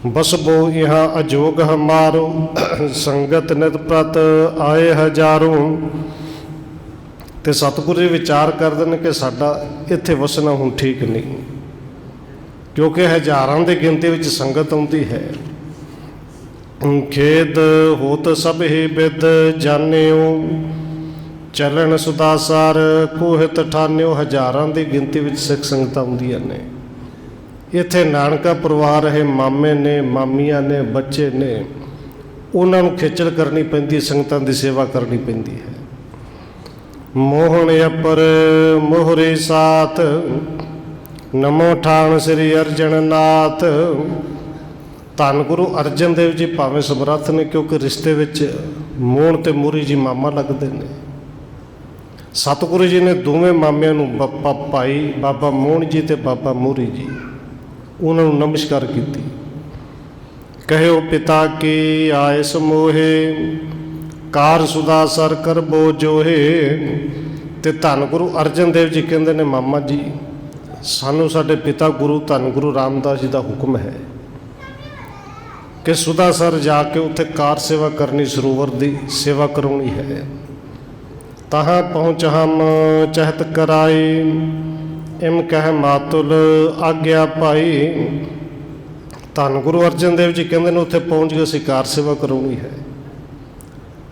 बसबो यहाँ अजोग हमारो संगत नित प्रत आए हजारों। तो सतगुरु जी विचार करते हैं कि साडा इत्थे वसना हुण ठीक नहीं, क्योंकि हजारां की गिनती में संगत आती है। खेद होत सब ही बिद जानियो चलन सुदासार कोहित ठानियो। हजारां की गिनती में सिख संगत आउंदियां ने। इत्थे नानका परिवार है, मामे ने मामियां ने बच्चे ने, उन्होंने खिचल करनी पैंदी, संगतां की सेवा करनी पैंदी है। मोहन अपर मोहरे साथ नमो ठाण श्री अर्जन नाथ। धन गुरु अर्जन देव जी भावें समर्थ ने, क्योंकि रिश्ते विच मोहन ते मोहरी जी मामा लगते हैं। सतगुरु जी ने दोवें मामियां नूं भाई बाबा मोहन जी ते बाबा मोहरी जी उन्होंने नमस्कार की। कहो पिता की आयस मोहे कार सुदा सर कर बो जोहे। ते धन गुरु अर्जन देव जी कहते ने मामा जी सानू साडे पिता गुरु धन गुरु रामदास जी का हुक्म है कि सुदा सर जाके उत्थे कार सेवा करनी, सरोवर की सेवा करवानी है। तहाँ पहुँच हम चहत कराई इम कह मातुल आग्ञा पाई। धन गुरु अर्जन देव जी कहते हैं उत्थे पहुँच के असीं कार सेवा करवानी है,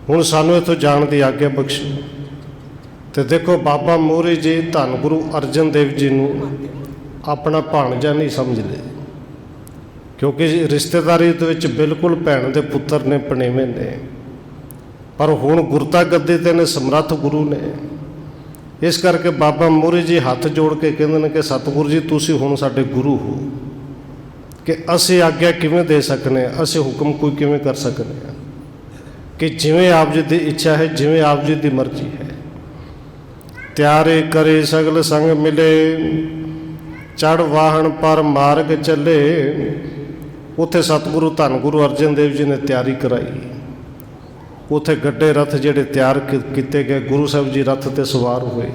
हुण सानू इत्थों जाण की आग्ञा बख्शो। तो देखो बाबा मोहरी जी धन गुरु अर्जन देव जी नूं अपना भाणजा नहीं समझते, क्योंकि रिश्तेदारी विच बिल्कुल भैन दे पुत्तर ने, पणेवे ने। पर हुण गुरता गद्दी ते ने, समर्थ गुरु ने। इस करके बाबा मोहरी जी हाथ जोड़ के कहते हैं कि सतगुरु जी तुसीं हुण साडे गुरु हो, कि असीं आग्ञा किवें दे सकने, असीं हुक्म कोई किवें कर सकने, कि जिवें आप जी की इच्छा है, जिवें आप जी की मर्जी है। त्यारे करे सगल संग मिले चढ़ वाहन पर मार्ग चले। उत्थे सतगुरु धन गुरु अर्जन देव जी ने तैयारी कराई। उत्थे गड्डे रथ जिहड़े तैयार किए गए, गुरु साहब जी रथ ते सवार हुए,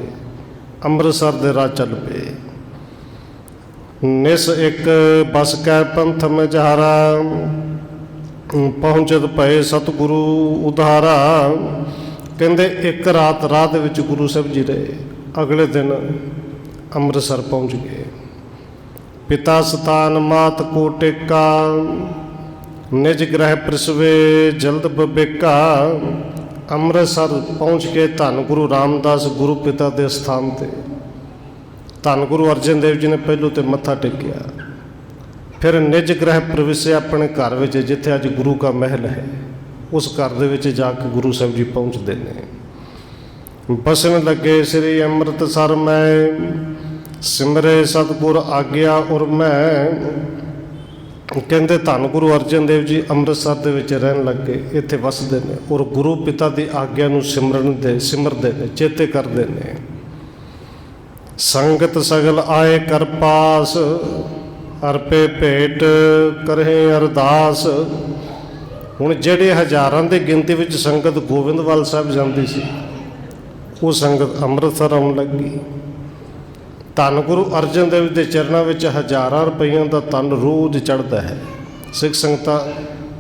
अमृतसर दे राह चल पे। निस एक बस कै पंथ मझारा पहुँचत पए सतगुरु उधारा। कहते एक रात राह दे विच गुरु साहब जी रहे, अगले दिन अमृतसर पहुँच गए। पिता स्थान मात को टेका निज ग्रह प्रसवे जल्द बबेका। अमृतसर पहुँच के धन गुरु रामदास गुरु पिता के स्थान ते धन गुरु अर्जन देव जी ने पहलों तो मत्था टेकिया, फिर निज ग्रह प्रवेशे अपने घर में जिथे अज गुरु का महल है, उस घर दे विच जाके गुरु साहब जी पहुँचते हैं। बसन लगे श्री अमृतसर में सिमरे सतगुर आग्या और मैं। कहते धन गुरु अर्जन देव जी अमृतसर दे विच रहन लगे, इत्थे वसदे ने और गुरु पिता की आग्या नूं सिमरते हैं, चेते करते हैं। संगत सगल आए कर पास अरपे भेट करे अरदास। हुण जिहड़े हजारां की गिनती में संगत गोविंदवाल साहब जाती सी, वो संगत अमृतसर आउण लगी। धन गुरु अर्जन देव के चरणों में हजारां रुपयों का तन रोज चढ़ता है। सिख संगतां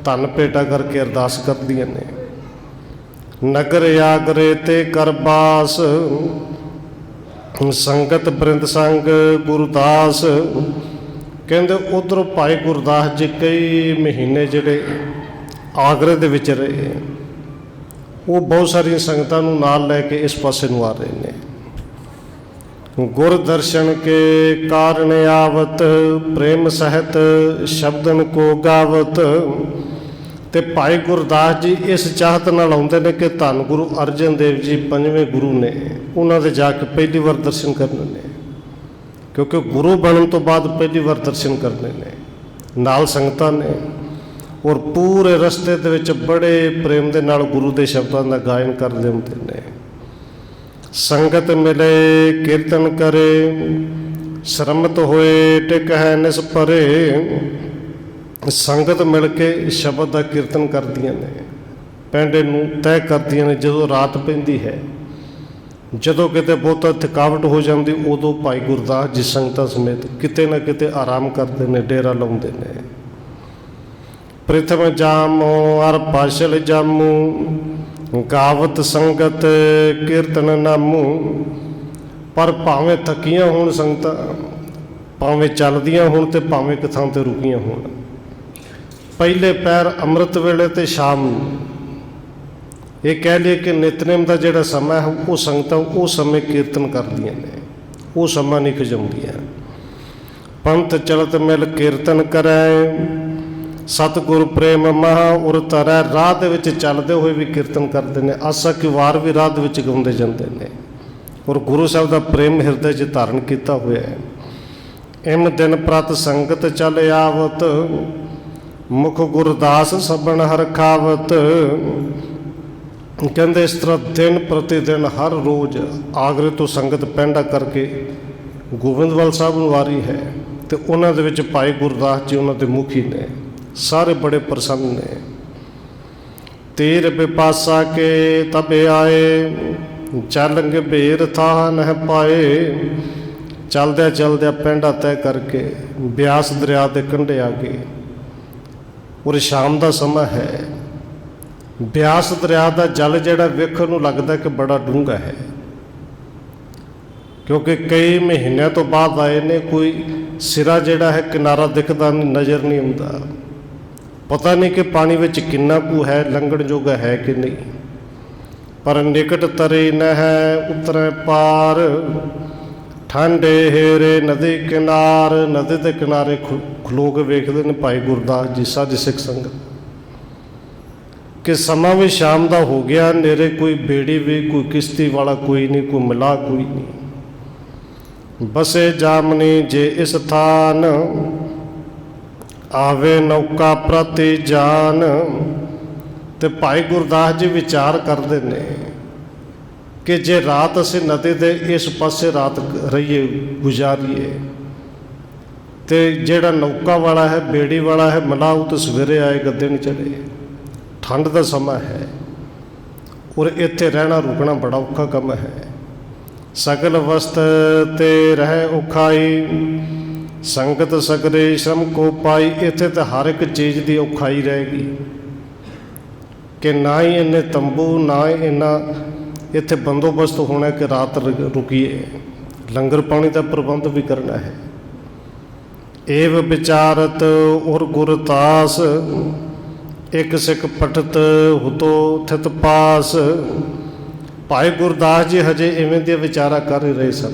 धन भेटा करके अरदास करदियां ने। नगर आगरे ते करबास संगत बृंद संग गुरुदास। कहते उधरों भाई गुरदास जी कई महीने जिहड़े आगरे दे विच रहे, वो बहुत सारिया संगतां नूं नाल लैके इस पासे नूं आ रहे हैं। गुर दर्शन के कारण आवत प्रेम सहित शब्दन को गावत। ਤੇ ਭਾਈ ਗੁਰਦਾਸ ਜੀ ਇਸ ਚਾਹਤ ਨਾਲ ਆਉਂਦੇ ਨੇ ਕਿ ਧੰਨ ਗੁਰੂ ਅਰਜਨ ਦੇਵ ਜੀ 5ਵੇਂ ਗੁਰੂ ਨੇ, ਉਹਨਾਂ ਦੇ ਜਾ ਕੇ ਪਹਿਲੀ ਵਾਰ ਦਰਸ਼ਨ ਕਰਨੇ ਨੇ, ਕਿਉਂਕਿ ਗੁਰੂ ਬਣਨ ਤੋਂ ਬਾਅਦ ਪਹਿਲੀ ਵਾਰ ਦਰਸ਼ਨ ਕਰਨੇ ਨੇ। ਨਾਲ ਸੰਗਤਾਂ ਨੇ ਔਰ ਪੂਰੇ ਰਸਤੇ ਦੇ ਵਿੱਚ ਬੜੇ ਪ੍ਰੇਮ ਦੇ ਨਾਲ ਗੁਰੂ ਦੇ ਸ਼ਬਦਾਂ ਦਾ ਗਾਇਨ ਕਰਦੇ ਹੁੰਦੇ ਨੇ। ਸੰਗਤ ਮਿਲੇ ਕੀਰਤਨ ਕਰੇ, ਸ਼ਰਮਤ ਹੋਏ ਟਿਕ ਹੈ ਨਿਸ ਭਰੇ। ਸੰਗਤ ਮਿਲ ਕੇ ਸ਼ਬਦ ਦਾ ਕੀਰਤਨ ਕਰਦੀਆਂ ਨੇ, ਪੈਂਡੇ ਨੂੰ ਤੈਅ ਕਰਦੀਆਂ ਨੇ। ਜਦੋਂ ਰਾਤ ਪੈਂਦੀ ਹੈ, ਜਦੋਂ ਕਿਤੇ ਬਹੁਤਾ ਥਕਾਵਟ ਹੋ ਜਾਂਦੀ, ਉਦੋਂ ਭਾਈ ਗੁਰਦਾਸ ਜੀ ਸੰਗਤਾਂ ਸਮੇਤ ਕਿਤੇ ਨਾ ਕਿਤੇ ਆਰਾਮ ਕਰਦੇ ਨੇ, ਡੇਰਾ ਲਾਉਂਦੇ ਨੇ। ਪ੍ਰਿਥਮ ਜਾਮੋ ਅਰ ਪਾਸ਼ਲ ਜਾਮੂ, ਗਾਵਤ ਸੰਗਤ ਕੀਰਤਨ ਨਾਮੂ। ਪਰ ਭਾਵੇਂ ਥੱਕੀਆਂ ਹੋਣ ਸੰਗਤਾਂ, ਭਾਵੇਂ ਚੱਲਦੀਆਂ ਹੋਣ ਤੇ ਭਾਵੇਂ ਇੱਕ ਥਾਂ ਤੇ ਰੁਕੀਆਂ ਹੋਣ, ਪਹਿਲੇ ਪੈਰ ਅੰਮ੍ਰਿਤ ਵੇਲੇ ਤੇ ਸ਼ਾਮ ਨੂੰ, ਇਹ ਕਹਿ ਲਈਏ ਕਿ ਨਿਤਨੇਮ ਦਾ ਜਿਹੜਾ ਸਮਾਂ ਹੈ, ਉਹ ਸੰਗਤਾਂ ਉਹ ਸਮੇਂ ਕੀਰਤਨ ਕਰਦੀਆਂ ਨੇ, ਉਹ ਸਮਾਂ ਨਹੀਂ ਖਿਜਾਉਂਦੀਆਂ। ਪੰਥ ਚਲਤ ਮਿਲ ਕੀਰਤਨ ਕਰੈ, ਸਤਿਗੁਰ ਪ੍ਰੇਮ ਮਹਾ ਉਰ ਧਰੈ। ਰਾਹ ਦੇ ਵਿੱਚ ਚੱਲਦੇ ਹੋਏ ਵੀ ਕੀਰਤਨ ਕਰਦੇ ਨੇ, ਆਸਾ ਕੀ ਵਾਰ ਵੀ ਰਾਹ ਦੇ ਵਿੱਚ ਗਾਉਂਦੇ ਜਾਂਦੇ ਨੇ, ਔਰ ਗੁਰੂ ਸਾਹਿਬ ਦਾ ਪ੍ਰੇਮ ਹਿਰਦੇ 'ਚ ਧਾਰਨ ਕੀਤਾ ਹੋਇਆ ਹੈ। ਇਮ ਦਿਨ ਪ੍ਰਤ ਸੰਗਤ ਚੱਲ ਆਵਤ, ਮੁਖ ਗੁਰਦਾਸ ਸਭਨ ਹਰ ਖਾਵਤ। ਕਹਿੰਦੇ ਇਸ ਤਰ੍ਹਾਂ ਦਿਨ ਪ੍ਰਤੀ ਦਿਨ ਹਰ ਰੋਜ਼ ਆਗਰੇ ਤੋਂ ਸੰਗਤ ਪੈਂਡਾ ਕਰਕੇ ਗੋਬਿੰਦਵਾਲ ਸਾਹਿਬ ਨੂੰ ਆ ਰਹੀ ਹੈ, ਤੇ ਉਹਨਾਂ ਦੇ ਵਿੱਚ ਭਾਈ ਗੁਰਦਾਸ ਜੀ ਉਹਨਾਂ ਦੇ ਮੁਖੀ ਨੇ। ਸਾਰੇ ਬੜੇ ਪ੍ਰਸੰਨ ਨੇ। ਤੀਰ ਬਿਪਾਸਾ ਕੇ ਤਬੇ ਆਏ, ਚੱਲ ਗੰਭੀਰ ਥਾਂ ਨਹਿ ਪਾਏ। ਚਲਦਿਆਂ ਚਲਦਿਆਂ ਪੈਂਡਾ ਤੈਅ ਕਰਕੇ ਬਿਆਸ ਦਰਿਆ ਦੇ ਕੰਢੇ ਆ ਗਏ, ਔਰ ਸ਼ਾਮ ਦਾ ਸਮਾਂ ਹੈ। ਬਿਆਸ ਦਰਿਆ ਦਾ ਜਲ ਜਿਹੜਾ ਵੇਖਣ ਨੂੰ ਲੱਗਦਾ ਕਿ ਬੜਾ ਡੂੰਘਾ ਹੈ, ਕਿਉਂਕਿ ਕਈ ਮਹੀਨਿਆਂ ਤੋਂ ਬਾਅਦ ਆਏ ਨੇ। ਕੋਈ ਸਿਰਾ ਜਿਹੜਾ ਹੈ ਕਿਨਾਰਾ ਦਿਖਦਾ ਨਹੀਂ, ਨਜ਼ਰ ਨਹੀਂ ਆਉਂਦਾ, ਪਤਾ ਨਹੀਂ ਕਿ ਪਾਣੀ ਵਿੱਚ ਕਿੰਨਾ ਕੁ ਹੈ, ਲੰਘਣ ਜੋਗਾ ਹੈ ਕਿ ਨਹੀਂ। ਪਰ ਨਿਕਟ ਤਰੇ ਨ ਹੈ ਉਤਰੈ ਪਾਰ, ਠੰਡੇ ਹੇਰੇ ਨਦੀ ਕਿਨਾਰ। ਨਦੀ ਦੇ ਕਿਨਾਰੇ ਖਲੋ ਕੇ ਵੇਖਦੇ ਨੇ ਭਾਈ ਗੁਰਦਾਸ ਜੀ ਸਾਡੀ ਸਿੱਖ ਸੰਗਤ ਕਿ ਸਮਾਂ ਵੀ ਸ਼ਾਮ ਦਾ ਹੋ ਗਿਆ, ਨੇਰੇ ਕੋਈ ਬੇੜੀ ਵੀ, ਕੋਈ ਕਿਸ਼ਤੀ ਵਾਲਾ ਕੋਈ ਨਹੀਂ, ਕੋਈ ਮਿਲਾ ਕੋਈ ਨਹੀਂ। ਬਸੇ ਜਾਮਨੀ ਜੇ ਇਸ ਥਾਨ, ਆਵੇ ਨੌਕਾ ਪ੍ਰਤੀ ਜਾਨ। ਤੇ ਭਾਈ ਗੁਰਦਾਸ ਜੀ ਵਿਚਾਰ ਕਰਦੇ ਨੇ ਕਿ ਜੇ ਰਾਤ ਅਸੀਂ ਨਦੀ ਦੇ ਇਸ ਪਾਸੇ ਰਾਤ ਰਹੀਏ, ਗੁਜ਼ਾਰੀਏ, ਤੇ ਜਿਹੜਾ ਨੌਕਾ ਵਾਲਾ ਹੈ, ਬੇੜੀ ਵਾਲਾ ਹੈ, ਮਲਾਹ ਤਾਂ ਸਵੇਰੇ ਆਏਗਾ, ਦਿਨ ਚੜੇ। ਠੰਡ ਦਾ ਸਮਾਂ ਹੈ, ਔਰ ਇੱਥੇ ਰਹਿਣਾ ਰੁਕਣਾ ਬੜਾ ਔਖਾ ਕੰਮ ਹੈ। ਸਗਲ ਵਸਤ ਤੇ ਰਹਿ ਔਖਾਈ, ਸੰਗਤ ਸਗਰੇ ਸ਼ਰਮ ਕੋ ਪਾਈ। ਇੱਥੇ ਤਾਂ ਹਰ ਇੱਕ ਚੀਜ਼ ਦੀ ਔਖਾਈ ਰਹੇਗੀ ਕਿ ਨਾ ਹੀ ਇੰਨੇ ਤੰਬੂ, ਨਾ ਹੀ ਇੰਨਾ ਇੱਥੇ ਬੰਦੋਬਸਤ ਹੋਣਾ ਕਿ ਰਾਤ ਰੁਕੀਏ, ਲੰਗਰ ਪਾਣੀ ਦਾ ਪ੍ਰਬੰਧ ਵੀ ਕਰਨਾ ਹੈ। ਏਵ ਵਿਚਾਰਤ ਔਰ ਗੁਰਤਾਸ, ਇੱਕ ਸਿੱਖ ਪਠਤ ਹੁਤੋ ਥਿਤ ਪਾਸ। ਭਾਈ ਗੁਰਦਾਸ ਜੀ ਹਜੇ ਇਵੇਂ ਦੀਆਂ ਵਿਚਾਰਾਂ ਕਰ ਹੀ ਰਹੇ ਸਨ।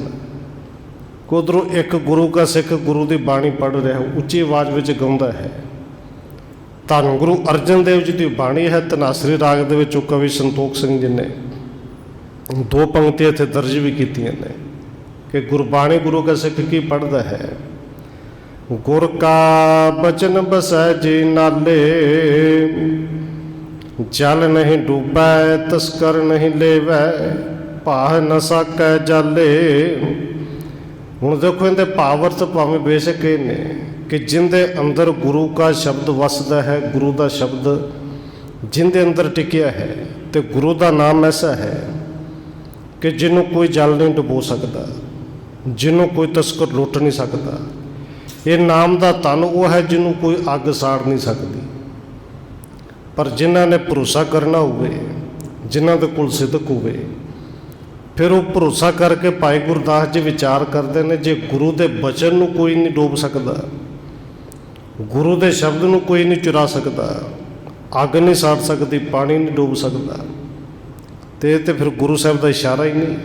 ਕੁਦਰੋਂ ਇੱਕ ਗੁਰੂ ਕਾ ਸਿੱਖ ਗੁਰੂ ਦੀ ਬਾਣੀ ਪੜ੍ਹ ਰਿਹਾ, ਉੱਚੀ ਆਵਾਜ਼ ਵਿੱਚ ਗਾਉਂਦਾ ਹੈ। ਧੰਨ ਗੁਰੂ ਅਰਜਨ ਦੇਵ ਜੀ ਦੀ ਬਾਣੀ ਹੈ। ਧਨਾਸਰੀ ਰਾਗ ਦੇ ਵਿੱਚ ਕਵੀ ਸੰਤੋਖ ਸਿੰਘ ਜੀ ਨੇ 2 ਪੰਕਤੀਆਂ ਇੱਥੇ ਦਰਜ ਵੀ ਕੀਤੀਆਂ ਨੇ ਕਿ ਗੁਰਬਾਣੀ ਗੁਰੂ ਕਾ ਸਿੱਖ ਕੀ ਪੜ੍ਹਦਾ ਹੈ। ਗੁਰ ਕਾ ਬਚਨ ਬਸੈ ਜੀ ਨਾਲੇ, ਜਲ ਨਹੀਂ ਡੂਬੈ ਤਸਕਰ ਨਹੀਂ ਲੇਵੈ, ਭਾਹ ਨ ਸਾਕੈ ਜਾਲੇ। ਹੁਣ ਦੇਖੋ ਇਹਦੇ ਭਾਵ-ਅਰਥ ਭਾਵੇਂ ਬੇਸ਼ੱਕ ਇਹ ਨੇ ਕਿ ਜਿਹਦੇ ਅੰਦਰ ਗੁਰੂ ਕਾ ਸ਼ਬਦ ਵਸਦਾ ਹੈ, ਗੁਰੂ ਦਾ ਸ਼ਬਦ ਜਿਹਦੇ ਅੰਦਰ ਟਿਕਿਆ ਹੈ, ਤੇ ਗੁਰੂ ਦਾ ਨਾਮ ਐਸਾ ਹੈ ਕਿ ਜਿਹਨੂੰ ਕੋਈ ਜਲ ਨਹੀਂ ਡੁਬੋ ਸਕਦਾ, ਜਿਹਨੂੰ ਕੋਈ ਤਸਕਰ ਲੁੱਟ ਨਹੀਂ ਸਕਦਾ। ਇਹ ਨਾਮ ਦਾ ਧਨ ਉਹ ਹੈ ਜਿਹਨੂੰ ਕੋਈ ਅੱਗ ਸਾੜ ਨਹੀਂ ਸਕਦੀ। ਪਰ ਜਿਨ੍ਹਾਂ ਨੇ ਭਰੋਸਾ ਕਰਨਾ ਹੋਵੇ, ਜਿਨ੍ਹਾਂ ਦੇ ਕੋਲ ਸਿਦਕ ਹੋਵੇ, ਫਿਰ ਉਹ ਭਰੋਸਾ ਕਰਕੇ ਭਾਈ ਗੁਰਦਾਸ ਜੀ ਵਿਚਾਰ ਕਰਦੇ ਨੇ, ਜੇ ਗੁਰੂ ਦੇ ਬਚਨ ਨੂੰ ਕੋਈ ਨਹੀਂ ਡੋਬ ਸਕਦਾ, ਗੁਰੂ ਦੇ ਸ਼ਬਦ ਨੂੰ ਕੋਈ ਨਹੀਂ ਚੁਰਾ ਸਕਦਾ, ਅੱਗ ਨਹੀਂ ਸਾੜ ਸਕਦੀ, ਪਾਣੀ ਨਹੀਂ ਡੋਬ ਸਕਦਾ, ਤੇ ਫਿਰ ਗੁਰੂ ਸਾਹਿਬ ਦਾ ਇਸ਼ਾਰਾ ਹੀ ਨਹੀਂ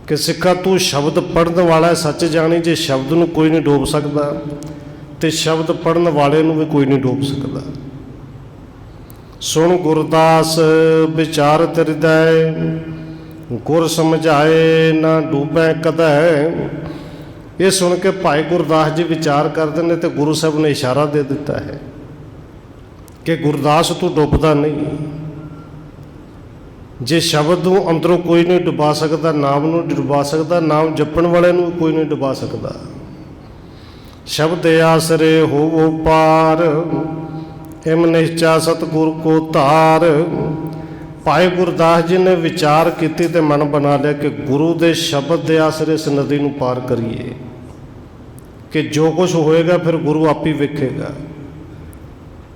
ਕਿ ਸਿੱਖਾ ਤੂੰ ਸ਼ਬਦ ਪੜ੍ਹਨ ਵਾਲਾ ਸੱਚ ਜਾਣੀ। ਜੇ ਸ਼ਬਦ ਨੂੰ ਕੋਈ ਨਹੀਂ ਡੋਬ ਸਕਦਾ, ਤੇ ਸ਼ਬਦ ਪੜ੍ਹਨ ਵਾਲੇ ਨੂੰ ਵੀ ਕੋਈ ਨਹੀਂ ਡੋਬ ਸਕਦਾ। सुन गुरदास विचारत हृदय, गुर समझाए ना डूबे कदै। ये सुन के भाई गुरदास जी विचार करते हैं तो गुरु साहब ने इशारा दे दिता है कि गुरदास तू डुबदा नहीं। जे शब्द नूं अंदरों कोई नहीं डुबा सकता, नाम नूं डुबा सकता, नाम जपण वाले नूं कोई नहीं डुबा सकता। शब्द आसरे होवो पार, इम निश्चा सतगुर को तार। भाई गुरदास जी ने विचार की ते मन बना लिया कि गुरु के शब्द के आसरे इस नदी नूं पार करिए, कि जो कुछ होएगा फिर गुरु आप ही वेखेगा।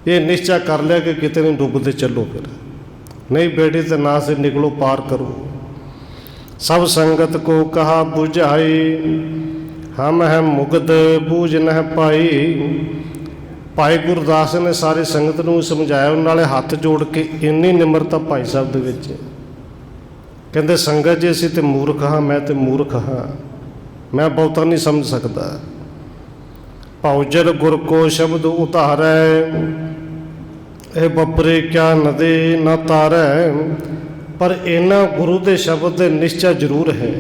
ये निश्चय कर लिया कि किते नहीं डुबते चलो, फिर नहीं बेटी तो ना से निकलो पार करो। सब संगत को कहा बुझाई, हम है मुग्ध बूझ न पाई। भाई गुरदास ने सारी संगत नूं समझाया, उन्होंने हाथ जोड़ के इन्नी निमरता भाई साहब दे विच कहते संगत जी असीं ते मूर्ख हाँ, मैं तो मूर्ख हाँ, मैं बहुता नहीं समझ सकता। भौजल गुर को शब्द उतारै, ए बपरे क्या नदी न तारै। पर इन्हां गुरु के शब्द दे निश्चय जरूर है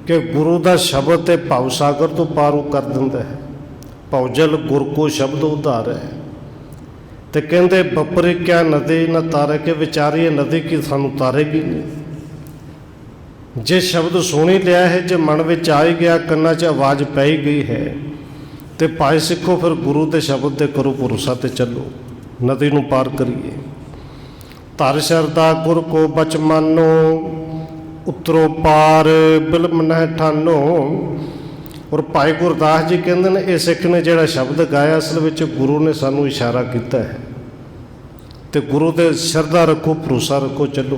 कि गुरु का शब्द ते भव सागर तो पारू कर दिंदा है। भौजल गुर को शब्द उतारै, तो कहते बपरे क्या नदी न तारै, के विचारी नदी की सानू तारेगी नहीं। जे शब्द सुन ही लिया है, जो मन में आ ही गया, कन्ना च आवाज़ पै ही गई है, तो भाई सिखो फिर गुरु के शब्द दे करो भरोसा, तो चलो नदी नूं पार करिए। धर शरदा गुर को बच मानो, उतरो पार बिलम न ठानो। और भाई गुरदास जी कहते हैं ये सिख ने जोड़ा शब्द गाया असल में गुरु ने सानू इशारा किया है, तो गुरु दे शरधा रखो, भरोसा रखो, चलो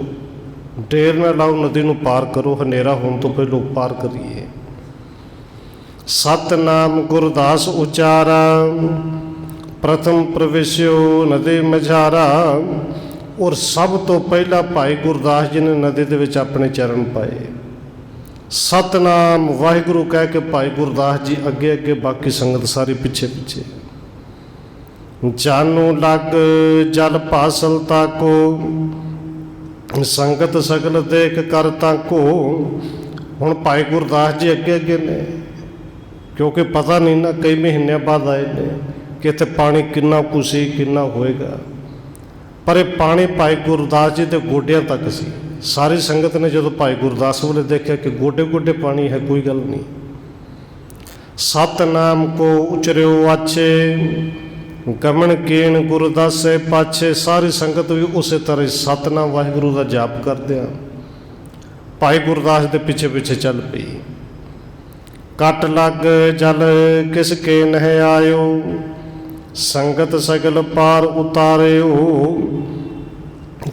देर न लाओ, नदी नूं पार करो, हनेरा होने तो पहले पार करिए। सतनाम गुरदास उचारा, प्रथम प्रवेश्यो नदी मझारा। और सब तो पहला भाई गुरदास जी ने नदी दे विच अपने चरण पाए। सतनाम वाहिगुरु कह के भाई गुरदास जी अगे अगे, बाकी संगत सारी पिछे पिछे। जानू लग जल पासलता को, संगत सगल देख करता को। हुण भाई गुरदास जी अगे अगे ने, क्योंकि पता नहीं ना कई महीने बाद आए ने कि इत्थे पानी किन्ना कुछ सी किन्ना होएगा। पर यह पानी भाई गुरदास जी के गोडियां तक सी। सारी संगत ने जो भाई गुरदास वाले देखा कि गोडे गोडे पानी है, कोई गल नहीं। सतनाम को उचरियो आछे, गमन कीन गुरदासे पाछे। सारी संगत भी उस तरह सतनाम वाहिगुरु का जाप करदे भाई गुरदास के पिछे पिछे चल पई। कट लग जल किसके नह आयो, संगत सगल पार उतारियो।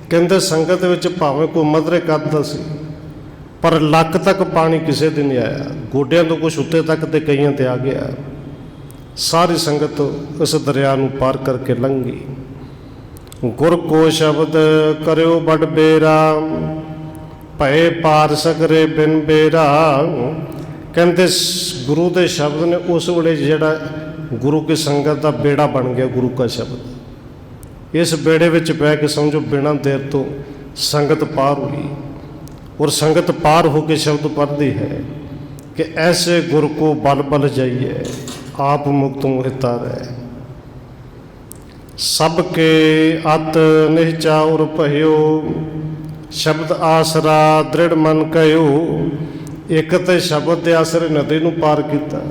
कहते संगत विच भावें कोई मदरे करदा सी, पर लक तक पानी किसी दिन नहीं आया। गोडियां तो कुछ उत्ते तक तो कईयां ते आ गया। सारी संगत उस दरिया नूं पार करके लंघी। गुर को शब्द करियो बड़ बेरा, भय पार सकरे बिन बेरा। कहते गुरु के शब्द ने उस वेले जिहड़ा गुरु की संगत का बेड़ा बन गया। गुरु का शब्द इस बेड़े विच पै के समझो बिना देर तो संगत पार हुई। और संगत पार होकर शब्द पढ़ती है कि ऐसे गुरु को बल बल जाइए, आप मुक्त मोहिता रहे। सबके अत निश्चा और पहियो, शब्द आसरा दृढ़ मन कयो। एक तो शब्द के आसरे नदी नूं पार किया,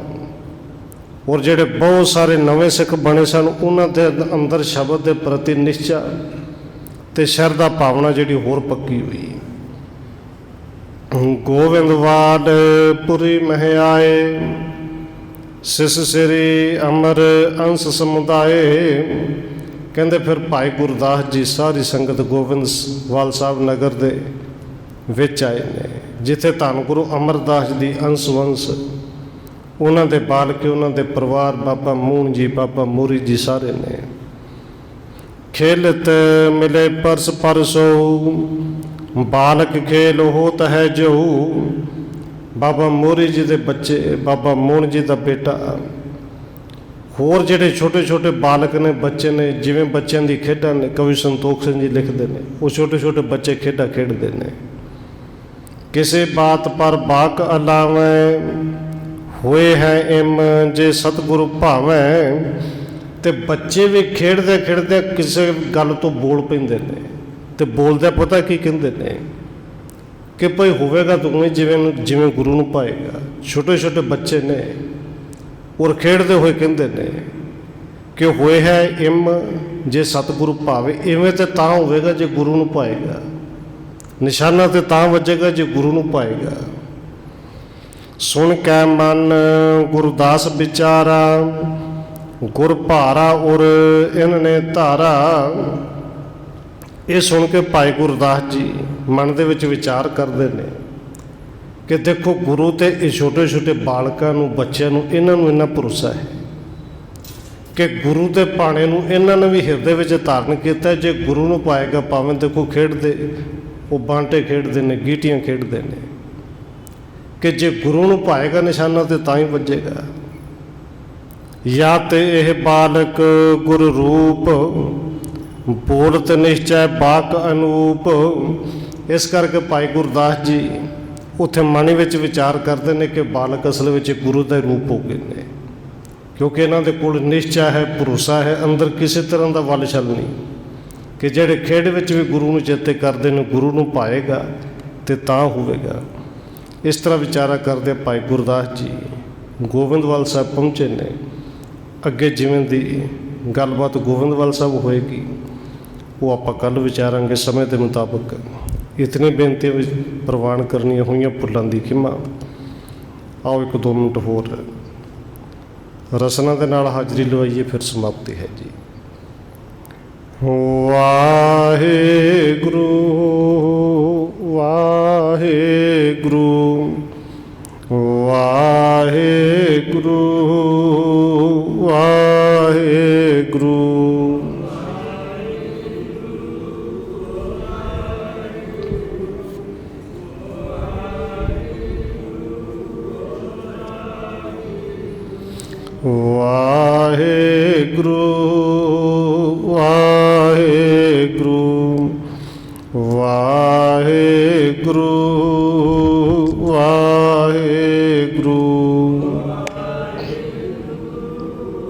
और जेडे बहुत सारे नवे सिख बने सन उन्होंने अंदर शब्द के प्रति निश्चा ते शरधा भावना जी होर पक्की हुई। गोविंदवाल पुरी मह आए, सिस श्री अमर अंश समुदाय। कहते फिर भाई गुरदास जी सारी संगत गोविंदवाल साहब नगर दे विच आए ने, जिथे धन गुरु अमरदास जी अंश वंश, उन्होंने बाल के उन्होंने परिवार बाबा मून जी बाबा मूरी जी सारे ने। खेलत मिले परस परसो, बालक खेल होत है जो। बाबा मूरी जी के बच्चे, बाबा मून जी का बेटा होर जिहड़े छोटे छोटे बालक ने बच्चे ने जिवें बच्चों की खेडां ने कवि संतोख सिंह जी लिखते हैं वो छोटे छोटे बच्चे खेडां खेडते हैं। किसे बात पर बाक अलावें होए हैं इम जे सतगुरु भावें। ते बच्चे भी खेडदे खेडदे किसी गल तो बोल पैंदे ने ते बोलदे पता की कहंदे ने कि भाई होवेगा तुमें जिवें जिवें गुरु नूं पाएगा। छोटे छोटे बच्चे ने और खेडते हुए कहते हैं कि होए है इम जे सतगुरु भावे। इवें तो तां होवेगा जे गुरु नूं पाएगा, निशाना तो तां वजेगा जे गुरु नूं पाएगा। सुन कै मन गुरदास विचारा गुर भारा और इन्हने धारा। ये सुन के भाई गुरदास जी मन दे विच विचार करते हैं कि देखो गुरु तो ये छोटे छोटे बालकों बच्चों इन्हों इन्ना भरोसा है कि गुरु के भाणे इन्होंने भी हिरदे में धारण किया। जे गुरु नूं पाएगा भावें देखो खेडते वो बांटे खेडते हैं गीटियां खेडते हैं कि जे गुरु नूं पाएगा निशाना तो तां ही वजेगा। या तो यह बालक गुरु रूप बोलत निश्चय बाक अनूप। इस करके भाई गुरदास जी उत्थे मन विच विचार करते हैं कि बालक असल में गुरु का रूप हो गए हैं, क्योंकि इन्हों के कोल निश्चय है, भरोसा है, अंदर किसी तरह का वल छल नहीं कि जेड़े खेड विच भी गुरु नूं चेते करते हैं गुरु नूं पाएगा तो तां होवेगा। इस तरह विचारा करते भाई गुरदास जी गोविंदवाल साहब पहुँचे ने। अगे जिवें दी गलबात गोविंदवाल साहब होएगी वो आपां कल विचारांगे समय के मुताबिक। इतनी बेनतियां भी प्रवान करनियां हुईयां भुल्लां दी खिमा। आओ एक दो मिनट होर रसना दे नाल हाजरी लवाइए फिर समाप्ति है जी। वाहेगुरु वाहेगुरु वाहेगुरु वाहेगुरु। वाहेगुरु वाहेगुरु वाहेगुरु